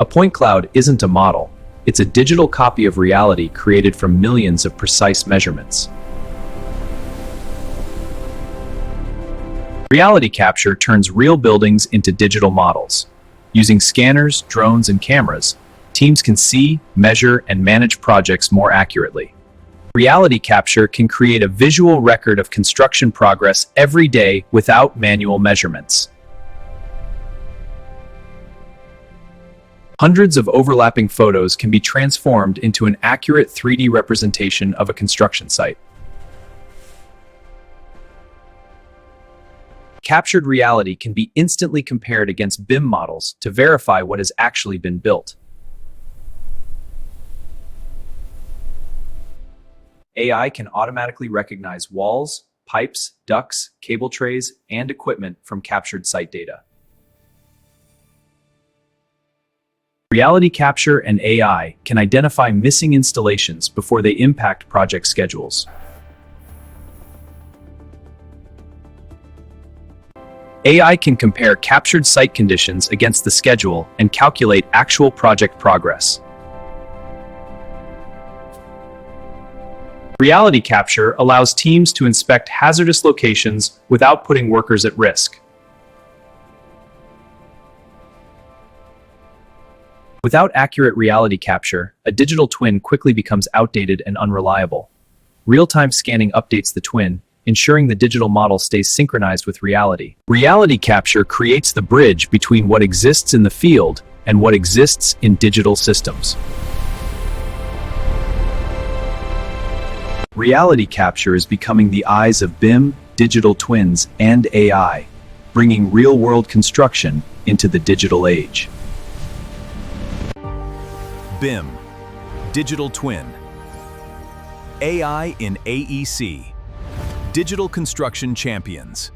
A point cloud isn't a model. It's a digital copy of reality created from millions of precise measurements. Reality capture turns real buildings into digital models. Using scanners, drones, and cameras, teams can see, measure, and manage projects more accurately. Reality capture can create a visual record of construction progress every day without manual measurements. Hundreds of overlapping photos can be transformed into an accurate 3D representation of a construction site. Captured reality can be instantly compared against BIM models to verify what has actually been built. AI can automatically recognize walls, pipes, ducts, cable trays, and equipment from captured site data. Reality capture and AI can identify missing installations before they impact project schedules. AI can compare captured site conditions against the schedule and calculate actual project progress. Reality capture allows teams to inspect hazardous locations without putting workers at risk. Without accurate reality capture, a digital twin quickly becomes outdated and unreliable. Real-time scanning updates the twin, ensuring the digital model stays synchronized with reality. Reality capture creates the bridge between what exists in the field and what exists in digital systems. Reality capture is becoming the eyes of BIM, digital twins, and AI, bringing real-world construction into the digital age. BIM, Digital Twin, AI in AEC, Digital Construction Champions.